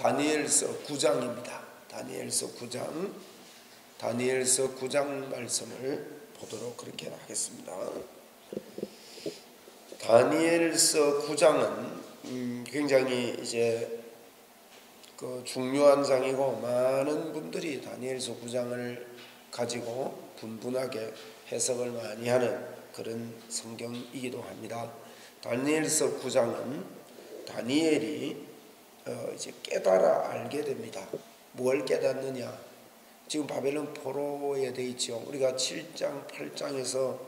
다니엘서 9장입니다. 다니엘서 9장 말씀을 보도록 그렇게 하겠습니다. 다니엘서 9장은 굉장히 이제 그 중요한 장이고, 많은 분들이 다니엘서 9장을 가지고 분분하게 해석을 많이 하는 그런 성경이기도 합니다. 다니엘서 9장은 다니엘이 이제 깨달아 알게 됩니다. 뭘 깨닫느냐? 지금 바벨론 포로에 돼 있죠. 우리가 7장 8장에서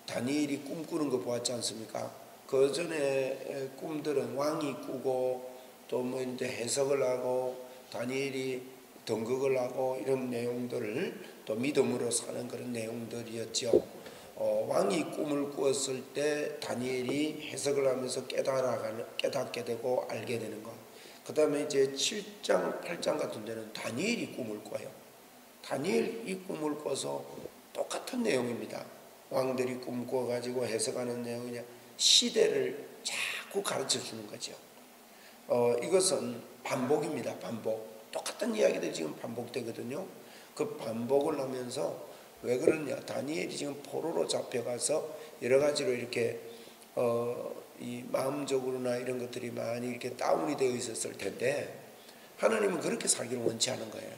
다니엘이 꿈꾸는 거 보았지 않습니까? 그 전에 꿈들은 왕이 꾸고 또 뭐 이제 해석을 하고 다니엘이 등극을 하고 이런 내용들을 또 믿음으로 사는 그런 내용들이었죠. 왕이 꿈을 꾸었을 때 다니엘이 해석을 하면서 깨닫게 되고 알게 되는 것. 그 다음에 이제 7장 8장 같은 데는 다니엘이 꿈을 꿔요. 다니엘이 꿈을 꿔서 똑같은 내용입니다. 왕들이 꿈 꿔가지고 해석하는 내용이냐, 시대를 자꾸 가르쳐 주는 거죠. 이것은 반복입니다. 반복. 똑같은 이야기들이 지금 반복되거든요. 그 반복을 하면서 왜 그러냐? 다니엘이 지금 포로로 잡혀가서 여러 가지로 이렇게 이 마음적으로나 이런 것들이 많이 이렇게 다운이 되어 있었을 텐데, 하나님은 그렇게 살기를 원치 않은 거예요.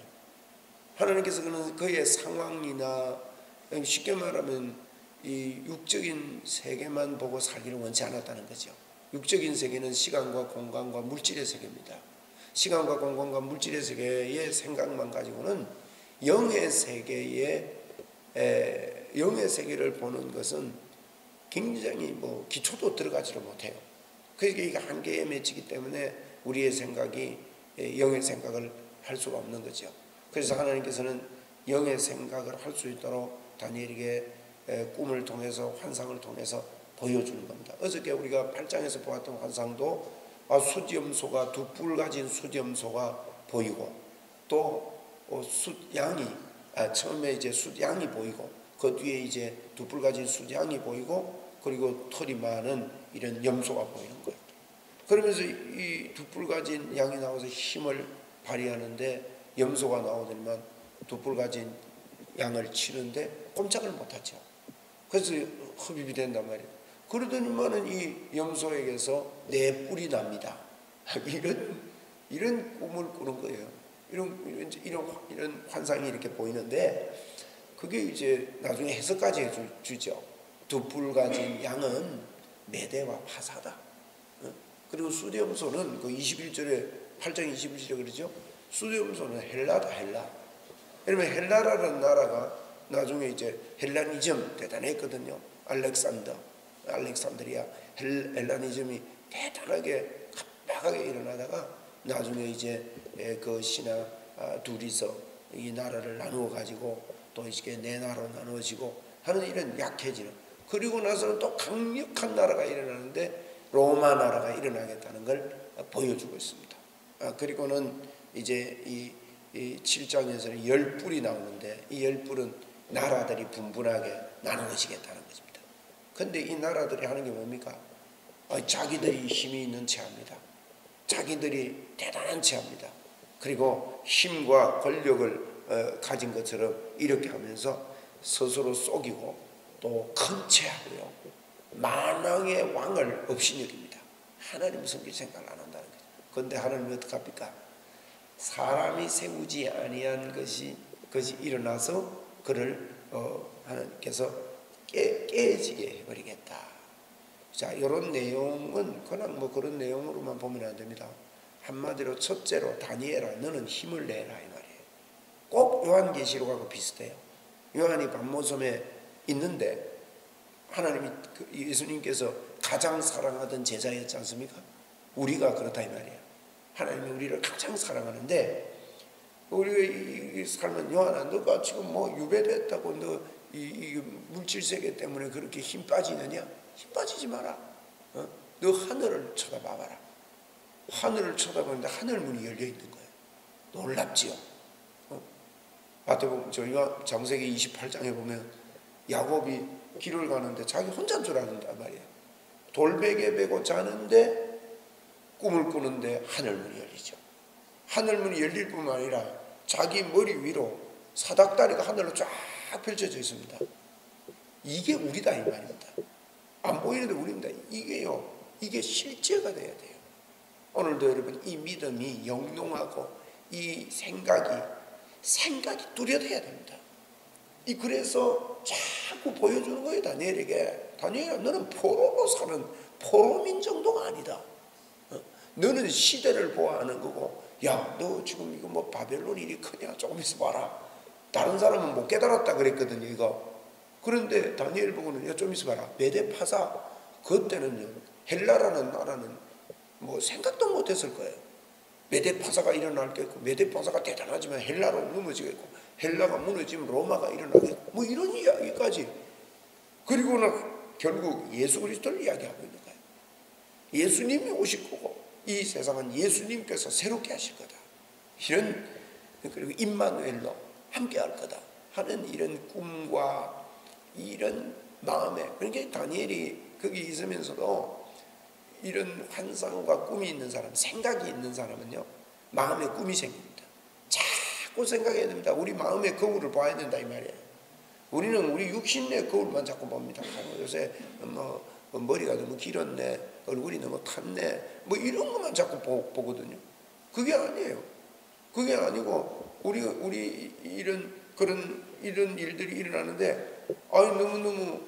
하나님께서 그의 상황이나 쉽게 말하면 이 육적인 세계만 보고 살기를 원치 않았다는 거죠. 육적인 세계는 시간과 공간과 물질의 세계입니다. 시간과 공간과 물질의 세계의 생각만 가지고는 영의 세계를 보는 것은 굉장히 기초도 들어가지를 못해요. 그러니까 이게 한계에 맺히기 때문에 우리의 생각이 영의 생각을 할 수가 없는 거죠. 그래서 하나님께서는 영의 생각을 할 수 있도록 다니엘에게 꿈을 통해서, 환상을 통해서 보여주는 겁니다. 어저께 우리가 8장에서 보았던 환상도 숫염소가, 두 뿔 가진 숫염소가 보이고, 또 숫양이 처음에 이제 숫양이 보이고, 그 뒤에 이제 두 뿔 가진 숫양이 보이고, 그리고 털이 많은 이런 염소가 보이는 거예요. 그러면서 이 두 뿔 가진 양이 나와서 힘을 발휘하는데, 염소가 나오더니만 두 뿔 가진 양을 치는데 꼼짝을 못하죠. 그래서 흡입이 된단 말이에요. 그러더니만은 이 염소에게서 네 뿔이 납니다. 이런 꿈을 꾸는 거예요. 이런 환상이 이렇게 보이는데, 그게 이제 나중에 해석까지 해주죠. 두 뿔 가진 양은 메대와 파사다. 그리고 숫염소는 그 21절에 8장 21절에 그러죠. 숫염소는 헬라다, 헬라. 그러면 헬라라는 나라가 나중에 이제 헬라니즘 대단했거든요. 알렉산드리아 헬라니즘이 대단하게 갑박하게 일어나다가 나중에 이제 그 신하 둘이서 이 나라를 나누어 가지고 또 이게 네 나라로 나누어지고 하는 이런 약해지는, 그리고 나서는 또 강력한 나라가 일어나는데 로마 나라가 일어나겠다는 걸 보여주고 있습니다. 그리고는 이제 이 7장에서는 10뿔이 나오는데, 이 10뿔은 나라들이 분분하게 나누어지겠다는 것입니다. 근데 이 나라들이 하는 게 뭡니까? 자기들이 힘이 있는 체합니다. 자기들이 대단한 체합니다. 그리고 힘과 권력을 가진 것처럼 이렇게 하면서 스스로 속이고 또 큰 체하고요, 만왕의 왕을 업신여깁니다. 하나님 성길 생각을 안 한다는 거죠. 그런데 하나님이 어떡합니까? 사람이 세우지 아니한 것이 일어나서 그를 하나님께서 깨지게 해버리겠다. 자, 이런 내용은 그냥 그런 내용으로만 보면 안 됩니다. 한마디로 첫째로 다니엘아, 너는 힘을 내라 이 말이에요. 꼭 요한계시록하고 비슷해요. 요한이 반모섬에 있는데 하나님이 예수님께서 가장 사랑하던 제자였지 않습니까? 우리가 그렇다 이 말이에요. 하나님이 우리를 가장 사랑하는데, 우리가 살면 요한아, 너가 지금 유배됐다고 너 이 물질 세계 때문에 그렇게 힘 빠지느냐? 힘 빠지지 마라. 너 하늘을 쳐다봐봐라. 하늘을 쳐다보는데 하늘문이 열려 있는 거예요. 놀랍지요. 마태복음 창세기 28장에 보면 야곱이 길을 가는데 자기 혼자인 줄 아는단 말이에요. 돌베개 베고 자는데 꿈을 꾸는데 하늘문이 열리죠. 하늘문이 열릴 뿐만 아니라 자기 머리 위로 사닥다리가 하늘로 쫙 펼쳐져 있습니다. 이게 우리다 이 말입니다. 안 보이는데 우리입니다. 이게요, 이게 실제가 돼야 돼요. 오늘도 여러분 이 믿음이 영롱하고 이 생각이 뚜렷해야 됩니다. 그래서 자꾸 보여주는 거예요. 다니엘에게. 다니엘아, 너는 포로로 사는 포로민 정도가 아니다. 너는 시대를 보아하는 거고, 야, 너 지금 이거 뭐 바벨론 일이 크냐? 조금 있어봐라. 다른 사람은 못 깨달았다 그랬거든요, 이거. 그런데 다니엘 보고는, 야, 좀 있어봐라. 메데파사, 그때는요, 헬라라는 나라는 뭐 생각도 못 했을 거예요. 메데파사가 일어날 게 있고, 메데파사가 대단하지만 헬라로 넘어지겠고, 헬라가 무너지면 로마가 일어나겠고, 뭐 이런 이야기까지. 그리고는 결국 예수 그리스도를 이야기하고 있는 거예요. 예수님이 오실 거고, 이 세상은 예수님께서 새롭게 하실 거다. 그리고 임마누엘로 함께 할 거다 하는 이런 꿈과 이런 마음에, 그러니까 다니엘이 거기 있으면서도 이런 환상과 꿈이 있는 사람, 생각이 있는 사람은요, 마음에 꿈이 생깁니다. 자꾸 생각해야 됩니다. 우리 마음의 거울을 봐야 된다 이 말이에요. 우리는 우리 육신의 거울만 자꾸 봅니다. 요새 뭐 머리가 너무 길었네, 얼굴이 너무 탔네, 뭐 이런 것만 자꾸 보거든요. 그게 아니에요. 그게 아니고 우리 이런 일들이 일어나는데, 너무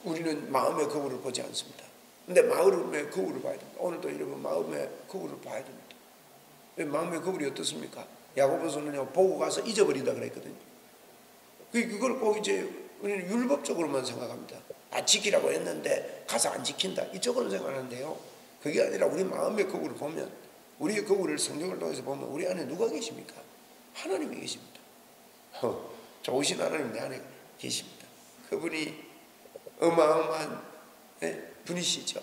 우리는 마음의 거울을 보지 않습니다. 근데 마음의 거울을 봐야 됩니다. 오늘도 여러분 마음의 거울을 봐야 됩니다. 마음의 거울이 어떻습니까? 야고보서는요, 보고 가서 잊어버린다 그랬거든요. 그걸 꼭 이제 우리는 율법적으로만 생각합니다. 지키라고 했는데 가서 안 지킨다, 이쪽으로 생각하는데요, 그게 아니라 우리 마음의 거울을 보면, 우리의 거울을 성경을 통해서 보면 우리 안에 누가 계십니까? 하나님이 계십니다. 좋으신 하나님 내 안에 계십니다. 그분이 어마어마한 분이시죠.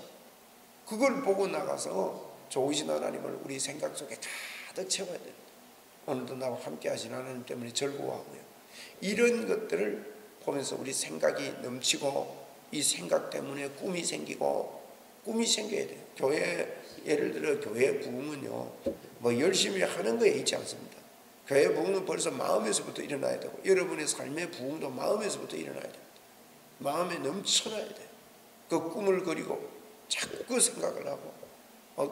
그걸 보고 나가서 좋으신 하나님을 우리 생각 속에 가득 채워야 됩니다. 오늘도 나와 함께 하신 하나님 때문에 즐거워하고요. 이런 것들을 보면서 우리 생각이 넘치고, 이 생각 때문에 꿈이 생기고, 꿈이 생겨야 돼요. 예를 들어 교회 부흥은요, 뭐 열심히 하는 거에 있지 않습니다. 교회 부흥은 벌써 마음에서부터 일어나야 되고, 여러분의 삶의 부흥도 마음에서부터 일어나야 됩니다. 마음에 넘쳐나야 돼요. 그 꿈을 그리고 자꾸 생각을 하고,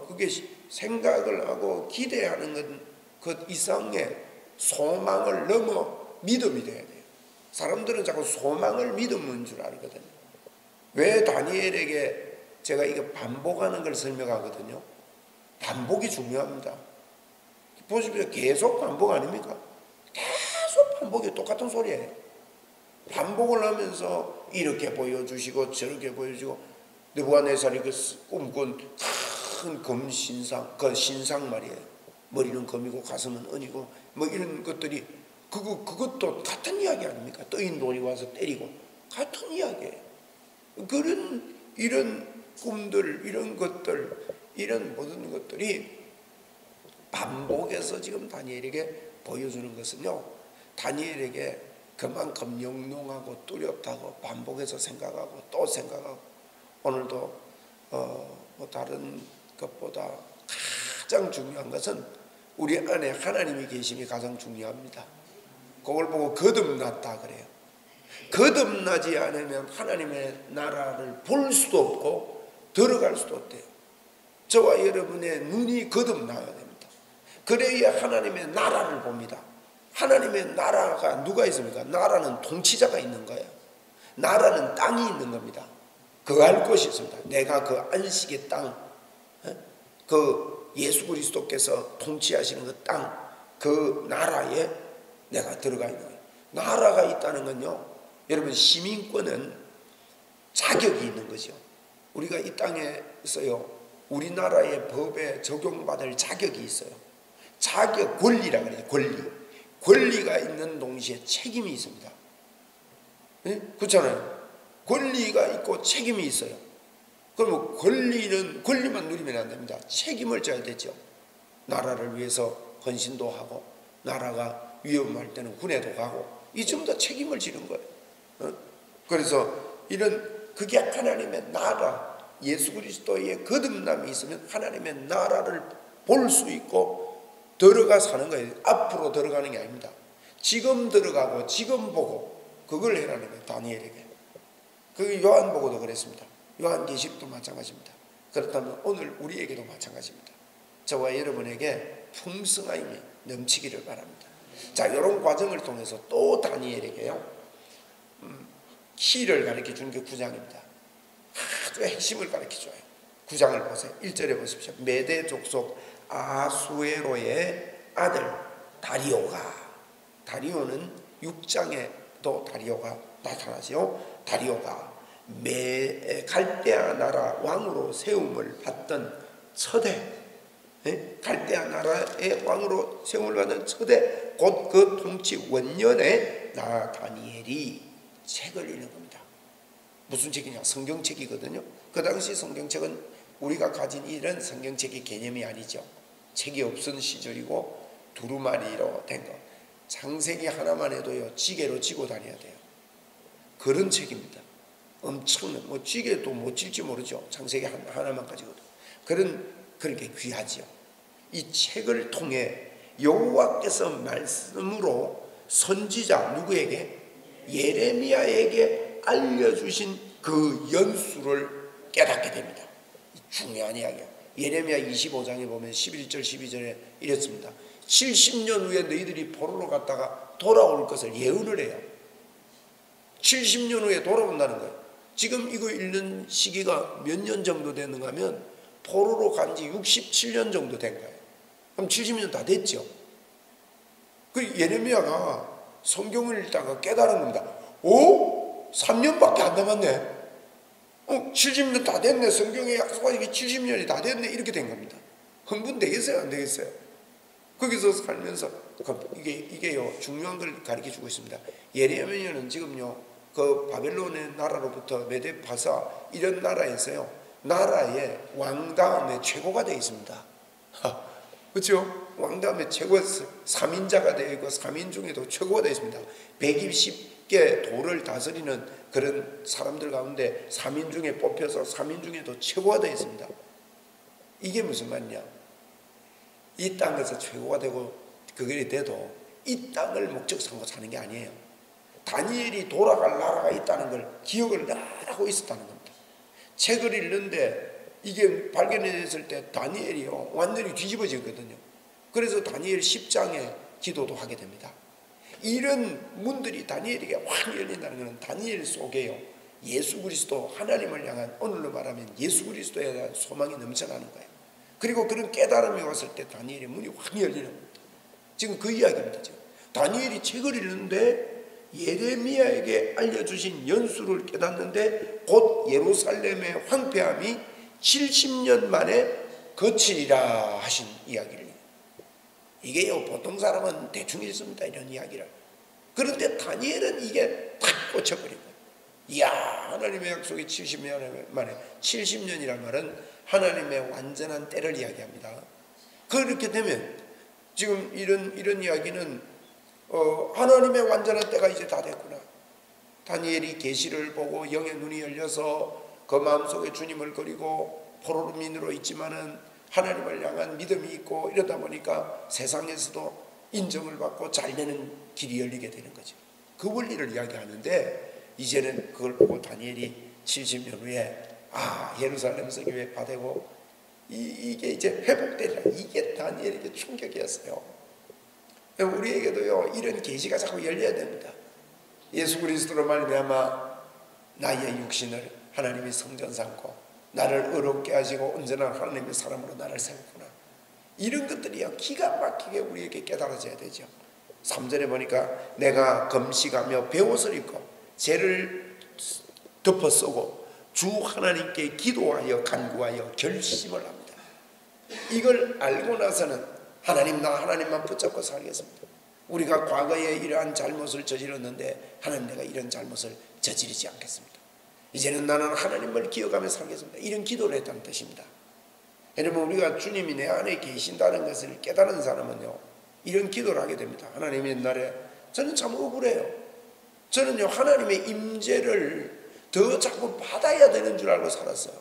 그게 생각을 하고 기대하는 건 그 이상의 소망을 넘어 믿음이 돼야 돼요. 사람들은 자꾸 소망을 믿음인 줄 알거든요. 왜 다니엘에게 제가 이거 반복하는 걸 설명하거든요. 반복이 중요합니다. 보십시오. 계속 반복 아닙니까? 계속 반복이 똑같은 소리예요. 반복을 하면서 이렇게 보여주시고 저렇게 보여주고, 느부갓네살이 그 꿈꾼 큰 금신상, 그 신상 말이에요. 머리는 금이고 가슴은 은이고 뭐 이런 것들이, 그것도 같은 이야기 아닙니까? 떠인 돌이 와서 때리고, 같은 이야기예요. 이런 꿈들, 이런 것들, 이런 모든 것들이 반복해서 지금 다니엘에게 보여주는 것은요, 다니엘에게 그만큼 영롱하고 뚜렷하고 반복해서 생각하고 또 생각하고, 오늘도 뭐 다른 것보다 가장 중요한 것은 우리 안에 하나님이 계심이 가장 중요합니다. 그걸 보고 거듭났다 그래요. 거듭나지 않으면 하나님의 나라를 볼 수도 없고 들어갈 수도 없대요. 저와 여러분의 눈이 거듭나야 됩니다. 그래야 하나님의 나라를 봅니다. 하나님의 나라가 누가 있습니까? 나라는 통치자가 있는 거예요. 나라는 땅이 있는 겁니다. 거할 곳이 있습니다. 내가 그 안식의 땅, 그 예수 그리스도께서 통치하시는 그 땅, 그 나라에 내가 들어가 있는 거예요. 나라가 있다는 건요, 여러분, 시민권은 자격이 있는 거죠. 우리가 이 땅에서요, 우리나라의 법에 적용받을 자격이 있어요. 자격, 권리라 그래요. 권리가 있는 동시에 책임이 있습니다. 네? 그렇잖아요. 권리가 있고 책임이 있어요. 그러면 권리만 누리면 안 됩니다. 책임을 져야 되죠. 나라를 위해서 헌신도 하고, 나라가 위험할 때는 군에도 가고, 이 전부 다 책임을 지는 거예요. 그래서 그게 하나님의 나라, 예수 그리스도의 거듭남이 있으면 하나님의 나라를 볼 수 있고 들어가 사는 거예요. 앞으로 들어가는 게 아닙니다. 지금 들어가고 지금 보고 그걸 해라는 거예요. 다니엘에게. 그 요한보고도 그랬습니다. 요한계시록도 마찬가지입니다. 그렇다면 오늘 우리에게도 마찬가지입니다. 저와 여러분에게 풍성함이 넘치기를 바랍니다. 자, 이런 과정을 통해서 또 다니엘에게요 키를 가르쳐 주는 게 9장입니다. 아주 핵심을 가르쳐 줘요. 9장을 보세요. 1절에 보십시오. 메대 족속 아수에로의 아들 다리오가, 다리오는 6장에도 다리오가 나타나죠. 다리오가 갈대아 나라 왕으로 세움을 받던 첫해, 갈대아 나라의 왕으로 세움을 받은 첫해, 곧 그 통치 원년에 나 다니엘이 책을 읽는 겁니다. 무슨 책이냐? 성경책이거든요. 그 당시 성경책은 우리가 가진 이런 성경책의 개념이 아니죠. 책이 없은 시절이고 두루마리로 된 거. 창세기 하나만 해도요 지게로 지고 다녀야 돼요. 그런 책입니다. 엄청난, 뭐 지게도 못 질지 모르죠. 창세기 하나만 가지고도. 그렇게 귀하지요. 이 책을 통해 여호와께서 말씀으로 선지자 누구에게? 예레미야에게 알려주신 그 연수를 깨닫게 됩니다. 중요한 이야기야. 예레미야 25장에 보면 11절 12절에 이랬습니다. 70년 후에 너희들이 포로로 갔다가 돌아올 것을 예언을 해요. 70년 후에 돌아온다는 거예요. 지금 이거 읽는 시기가 몇 년 정도 됐는가 하면 포로로 간 지 67년 정도 된 거예요. 그럼 70년 다 됐죠. 그 예레미야가 성경을 읽다가 깨달은 겁니다. 오? 3년밖에 안 남았네. 70년 다 됐네. 성경에 약속한 게 70년이 다 됐네. 이렇게 된 겁니다. 흥분되겠어요? 안 되겠어요? 거기서 살면서 이게요 중요한 걸 가르쳐 주고 있습니다. 예레미야는 지금요 그 바벨론의 나라로부터 메데 바사 이런 나라에서요 나라의 왕 다음에 최고가 되어 있습니다. 그렇죠? 왕 다음에 최고 3인자가 되어 있고 3인 중에도 최고가 되어 있습니다. 120개 도를 다스리는 그런 사람들 가운데 3인 중에 뽑혀서 3인 중에도 최고가 되어 있습니다. 이게 무슨 말이냐? 이 땅에서 최고가 되고 그게 돼도 이 땅을 목적 삼고 사는 게 아니에요. 다니엘이 돌아갈 나라가 있다는 걸 기억을 늘 하고 있었다는 겁니다. 책을 읽는데 이게 발견됐을 때 다니엘이요 완전히 뒤집어지거든요. 그래서 다니엘 10장에 기도도 하게 됩니다. 이런 문들이 다니엘에게 확 열린다는 것은 다니엘 속에요 예수 그리스도, 하나님을 향한, 오늘로 말하면 예수 그리스도에 대한 소망이 넘쳐나는 거예요. 그리고 그런 깨달음이 왔을 때 다니엘의 문이 확 열리는 겁니다. 지금 그 이야기입니다. 지금 다니엘이 책을 읽는데 예레미야에게 알려주신 연수를 깨닫는데 곧 예루살렘의 황폐함이 70년 만에 거치리라 하신 이야기를. 이게요 보통 사람은 대충 읽습니다. 이런 이야기를. 그런데 다니엘은 이게 탁 꽂혀버린 거예요. 이야, 하나님의 약속이 70년 만에, 70년이란 말은 하나님의 완전한 때를 이야기합니다. 그렇게 되면 지금 이런 이야기는 하나님의 완전한 때가 이제 다 됐구나. 다니엘이 계시를 보고 영의 눈이 열려서 그 마음속에 주님을 그리고 포로민으로 있지만은 하나님을 향한 믿음이 있고 이러다 보니까 세상에서도 인정을 받고 잘 되는 길이 열리게 되는 거죠. 그 원리를 이야기하는데 이제는 그걸 보고 다니엘이 70년 후에 예루살렘 성교회 파되고 이게 이제 회복되리라. 이게 다니엘에게 충격이었어요. 우리에게도요 이런 계시가 자꾸 열려야 됩니다. 예수 그리스도로 말미암아 나의 육신을 하나님이 성전 삼고 나를 의롭게 하시고 온전한 하나님의 사람으로 나를 세웠구나. 이런 것들이요 기가 막히게 우리에게 깨달아져야 되죠. 3절에 보니까 내가 금식하며 베옷을 입고 죄를 덮어 쓰고 주 하나님께 기도하여 간구하여 결심을 합니다. 이걸 알고 나서는 하나님, 나 하나님만 붙잡고 살겠습니다. 우리가 과거에 이러한 잘못을 저질렀는데 하나님, 내가 이런 잘못을 저지르지 않겠습니다. 이제는 나는 하나님을 기억하며 살겠습니다. 이런 기도를 했다는 뜻입니다. 여러분, 우리가 주님이 내 안에 계신다는 것을 깨달은 사람은요 이런 기도를 하게 됩니다. 하나님, 옛날에 저는 참 억울해요. 저는요 하나님의 임재를 더 자꾸 받아야 되는 줄 알고 살았어요.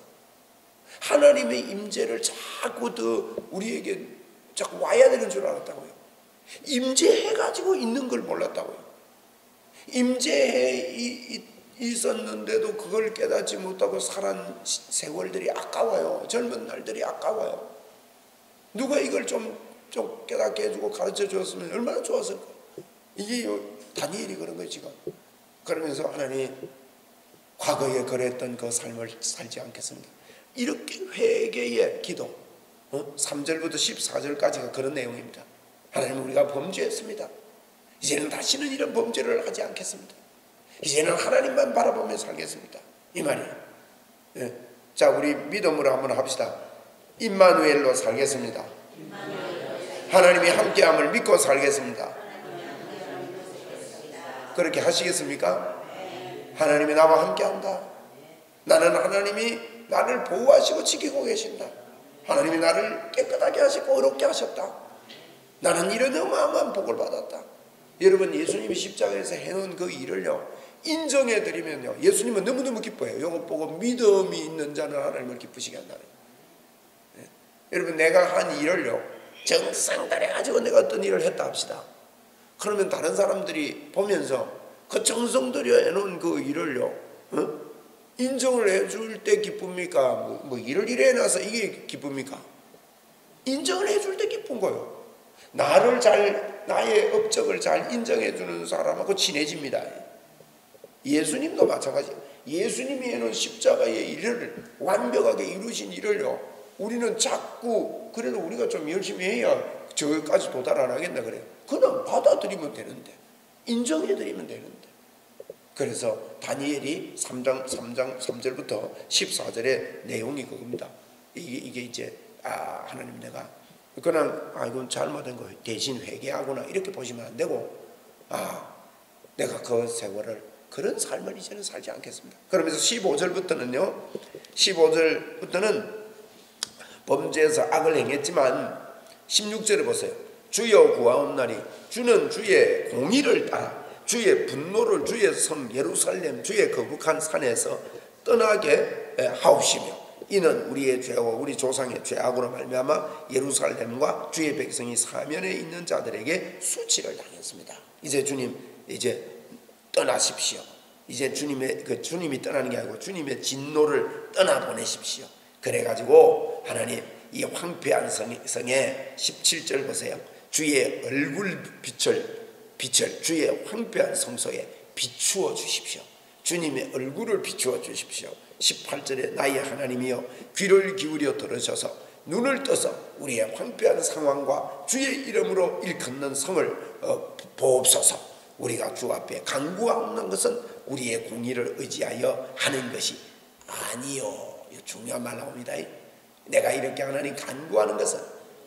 하나님의 임재를 자꾸 더 우리에게 자꾸 와야 되는 줄 알았다고요. 임재해가지고 있는 걸 몰랐다고요. 임재해 있었는데도 그걸 깨닫지 못하고 살한 세월들이 아까워요. 젊은 날들이 아까워요. 누가 이걸 좀 깨닫게 해주고 가르쳐 주었으면 얼마나 좋았을까. 이게 다니엘이 그런 거예요 지금. 그러면서 하나님, 과거에 그랬던 그 삶을 살지 않겠습니다. 이렇게 회개의 기도, 3절부터 14절까지가 그런 내용입니다. 하나님, 우리가 범죄했습니다. 이제는 다시는 이런 범죄를 하지 않겠습니다. 이제는 하나님만 바라보며 살겠습니다. 이 말이에요. 자, 우리 믿음으로 한번 합시다. 임마누엘로 살겠습니다. 하나님이 함께함을 믿고 살겠습니다. 그렇게 하시겠습니까? 하나님이 나와 함께한다. 나는 하나님이 나를 보호하시고 지키고 계신다. 하나님이 나를 깨끗하게 하시고 어렵게 하셨다. 나는 이런 어마어마한 복을 받았다. 여러분, 예수님이 십자가에서 해놓은 그 일을요 인정해드리면요 예수님은 너무너무 기뻐해요. 이거 보고 믿음이 있는 자는 하나님을 기쁘시게 한다는 거예요. 여러분, 내가 한 일을요 정상간에 가지고 내가 어떤 일을 했다 합시다. 그러면 다른 사람들이 보면서 그 정성 들여 해놓은 그 일을요 인정을 해줄 때 기쁩니까? 뭐 일을 이래 해놔서 이게 기쁩니까? 인정을 해줄 때 기쁜 거예요. 나의 업적을 잘 인정해주는 사람하고 친해집니다. 예수님도 마찬가지. 예수님이 해놓은 십자가의 일을 완벽하게 이루신 일을요 우리는 자꾸 그래도 우리가 좀 열심히 해야 저기까지 도달 안 하겠나 그래요. 그냥 받아들이면 되는데, 인정해드리면 되는데. 그래서 다니엘이 3절부터 14절의 내용이 그겁니다. 이게 이제 하나님, 내가 그냥 이건 잘못된 거 대신 회개하구나 이렇게 보시면 안 되고, 내가 그 세월을 그런 삶을 이제는 살지 않겠습니다. 그러면서 15절부터는 범죄에서 악을 행했지만 16절에 보세요. 주여 구하옵나니 주는 주의 공의를 따라 주의 분노를 주의 성 예루살렘 주의 거룩한 산에서 떠나게 하옵시며, 이는 우리의 죄와 우리 조상의 죄악으로 말미암아 예루살렘과 주의 백성이 사면에 있는 자들에게 수치를 당했습니다. 이제 주님, 이제 떠나십시오. 이제 주님이 떠나는 게 아니고 주님의 진노를 떠나보내십시오. 그래가지고 하나님, 이 황폐한 성에 17절 보세요. 주의 얼굴 빛을 주의 황폐한 성소에 비추어 주십시오. 주님의 얼굴을 비추어 주십시오. 18절에 나의 하나님이여 귀를 기울여 들으셔서 눈을 떠서 우리의 황폐한 상황과 주의 이름으로 일컫는 성을 보옵소서. 우리가 주 앞에 간구하옵는 것은 우리의 공의를 의지하여 하는 것이 아니요. 중요한 말 나옵니다. 내가 이렇게 하나님 간구하는 것은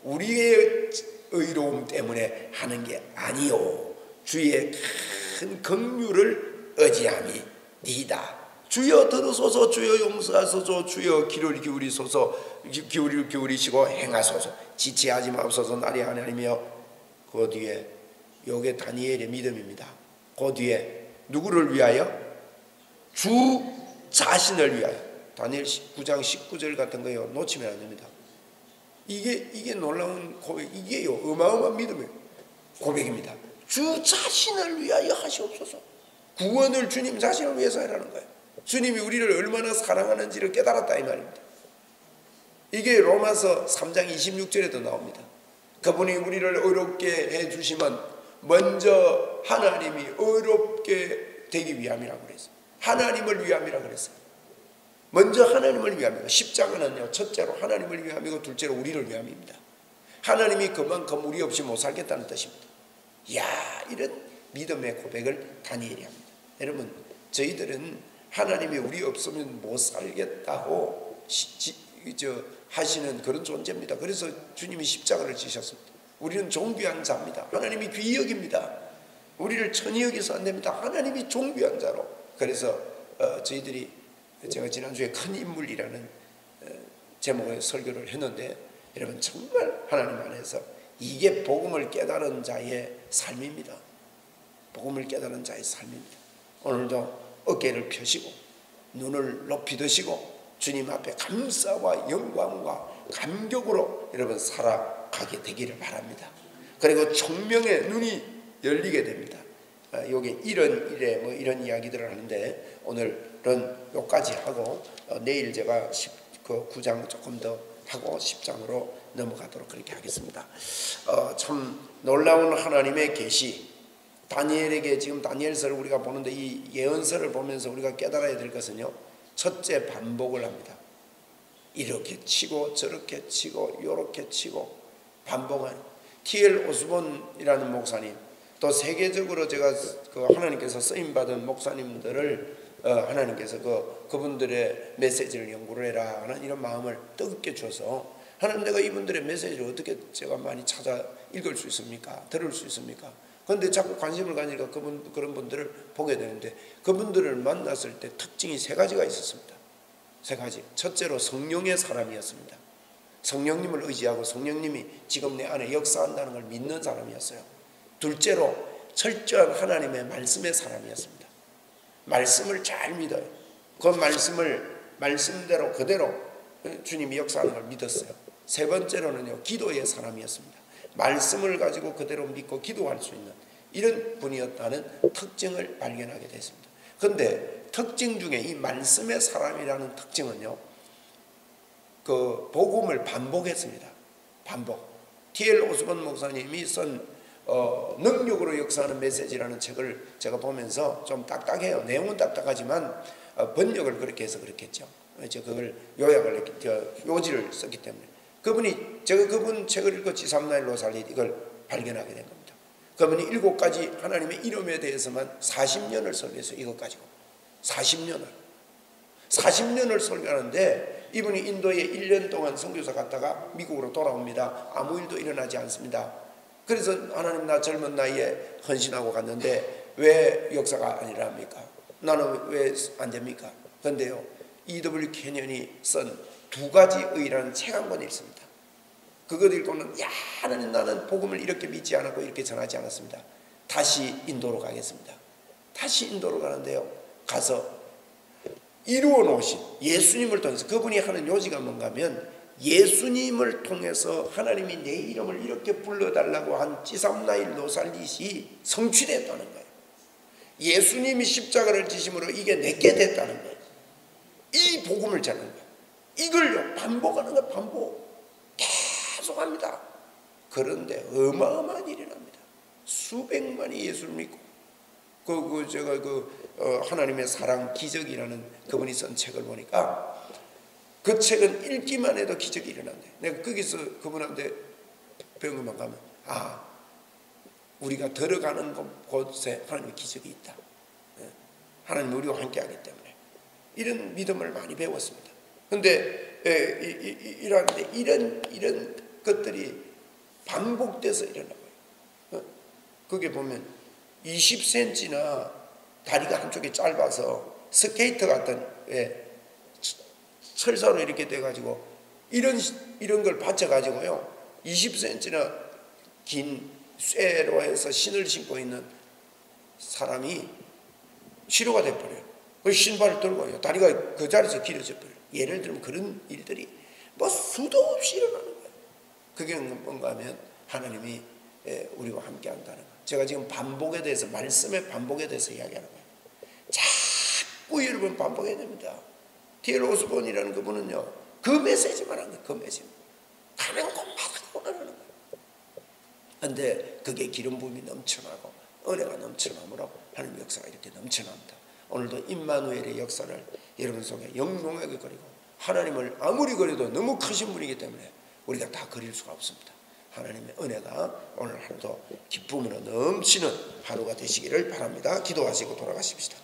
우리의 의로움 때문에 하는 게 아니요, 주의 큰 긍휼을 의지함이니이다. 주여 들으소서, 주여 용서하소서, 주여 귀를 기울이시고 행하소서. 지체하지 마옵소서. 나의 하나님이여. 그 뒤에 요게 다니엘의 믿음입니다. 그 뒤에 누구를 위하여? 주 자신을 위하여. 다니엘 9장 19절 같은 거요 놓치면 안 됩니다. 이게 놀라운 고백, 이게요 어마어마한 믿음의 고백입니다. 주 자신을 위하여 하시옵소서. 구원을 주님 자신을 위해서 하라는 거예요. 주님이 우리를 얼마나 사랑하는지를 깨달았다 이 말입니다. 이게 로마서 3장 26절에도 나옵니다. 그분이 우리를 의롭게 해주시면 먼저 하나님이 의롭게 되기 위함이라고 그랬어요. 하나님을 위함이라고 그랬어요. 먼저 하나님을 위함이고, 십자가는요 첫째로 하나님을 위함이고 둘째로 우리를 위함입니다. 하나님이 그만큼 우리 없이 못 살겠다는 뜻입니다. 이야, 이런 믿음의 고백을 다니엘이 합니다. 여러분, 저희들은 하나님이 우리 없으면 못 살겠다고 하시는 그런 존재입니다. 그래서 주님이 십자가를 지셨습니다. 우리는 존귀한 자입니다. 하나님이 귀히 여깁니다. 우리를 천히 여기서 안 됩니다. 하나님이 존귀한 자로. 그래서 저희들이, 제가 지난주에 큰 인물이라는 제목의 설교를 했는데, 여러분 정말 하나님 안에서 이게 복음을 깨달은 자의 삶입니다. 복음을 깨달은 자의 삶입니다. 오늘도 어깨를 펴시고 눈을 높이 드시고 주님 앞에 감사와 영광과 감격으로 여러분 살아 가게 되기를 바랍니다. 그리고 청명의 눈이 열리게 됩니다. 요게 이런 일에 뭐 이런 이야기들을 하는데 오늘은 요까지 하고 내일 제가 9장 조금 더 하고 10장으로 넘어가도록 그렇게 하겠습니다. 참 놀라운 하나님의 계시, 다니엘에게 지금 다니엘서를 우리가 보는데 이 예언서를 보면서 우리가 깨달아야 될 것은요, 첫째 반복을 합니다. 이렇게 치고 저렇게 치고 요렇게 치고 반복하는 T.L. 오스본이라는 목사님, 또 세계적으로 제가 하나님께서 쓰임받은 목사님들을 하나님께서 그분들의 메시지를 연구를 해라 하는 이런 마음을 뜨겁게 줘서 하나님, 내가 이분들의 메시지를 어떻게 제가 많이 찾아 읽을 수 있습니까? 들을 수 있습니까? 그런데 자꾸 관심을 가지니까 그런 분들을 보게 되는데, 그분들을 만났을 때 특징이 3가지가 있었습니다. 3가지. 첫째로 성령의 사람이었습니다. 성령님을 의지하고 성령님이 지금 내 안에 역사한다는 걸 믿는 사람이었어요. 둘째로 철저한 하나님의 말씀의 사람이었습니다. 말씀을 잘 믿어요. 그 말씀을 말씀대로 그대로 주님이 역사하는 걸 믿었어요. 세 번째로는요, 기도의 사람이었습니다. 말씀을 가지고 그대로 믿고 기도할 수 있는 이런 분이었다는 특징을 발견하게 됐습니다. 그런데 특징 중에 이 말씀의 사람이라는 특징은요, 그 복음을 반복했습니다. 반복. T.L. 오스본 목사님이 쓴 능력으로 역사하는 메시지라는 책을 제가 보면서 좀 딱딱해요. 내용은 딱딱하지만 번역을 그렇게 해서 그렇겠죠. 제가 그걸 요약을 요지를 썼기 때문에 제가 그분 책을 읽고 지삼나일 로살리 이걸 발견하게 된 겁니다. 그분이 7가지 하나님의 이름에 대해서만 40년을 설교했어요. 이것 가지고 40년을 설교하는데, 이분이 인도에 1년 동안 선교사 갔다가 미국으로 돌아옵니다. 아무 일도 일어나지 않습니다. 그래서 하나님, 나 젊은 나이에 헌신하고 갔는데 왜 역사가 안 일어납니까? 나는 왜 안 됩니까? 그런데요, E.W. 캐년이 쓴 2가지 의라는 책 한 권 읽습니다. 그것 읽고는, 야, 하나님, 나는 복음을 이렇게 믿지 않았고 이렇게 전하지 않았습니다. 다시 인도로 가겠습니다. 다시 인도로 가는데요, 가서 이루어 놓으신 예수님을 통해서, 그분이 하는 요지가 뭔가 하면 예수님을 통해서 하나님이 내 이름을 이렇게 불러달라고 한 지삼나일 노살릿이 성취됐다는 거예요. 예수님이 십자가를 지심으로 이게 내게 됐다는 거예요. 이 복음을 전하는 거예요. 이걸요, 반복하는 거예요. 반복. 계속합니다. 그런데 어마어마한 일이 납니다. 수백만이 예수를 믿고, 제가 하나님의 사랑 기적이라는 그분이 쓴 책을 보니까, 그 책은 읽기만 해도 기적이 일어난대. 내가 거기서 그분한테 병원만 가면, 우리가 들어가는 곳에 하나님의 기적이 있다. 하나님 우리와 함께하기 때문에 이런 믿음을 많이 배웠습니다. 그런데 이런 것들이 반복돼서 일어나고요. 거기에 보면 20cm나 다리가 한쪽이 짧아서 스케이터 같은 철사로 이렇게 돼가지고 이런 걸 받쳐가지고요, 20cm나 긴 쇠로 해서 신을 신고 있는 사람이 치료가 돼버려요. 그 신발을 들고요, 다리가 그 자리에서 길어져 버려요. 예를 들면 그런 일들이 뭐 수도 없이 일어나는 거예요. 그게 뭔가 하면 하나님이 우리와 함께 한다는 거예요. 제가 지금 반복에 대해서, 말씀의 반복에 대해서 이야기하는 거예요. 자꾸 여러분 반복해야 됩니다. T.L. 오스본이라는 그분은요, 그 메시지만 한 거예요. 그 메시지 가는 곳마다 오라는 거예요. 그런데 그게 기름 부음이 넘쳐나고 은혜가 넘쳐나므로 하나님 역사가 이렇게 넘쳐납니다. 오늘도 임마누엘의 역사를 여러분 속에 영롱하게 그리고, 하나님을 아무리 그려도 너무 크신 분이기 때문에 우리가 다 그릴 수가 없습니다. 하나님의 은혜가 오늘 하루도 기쁨으로 넘치는 하루가 되시기를 바랍니다. 기도하시고 돌아가십시다.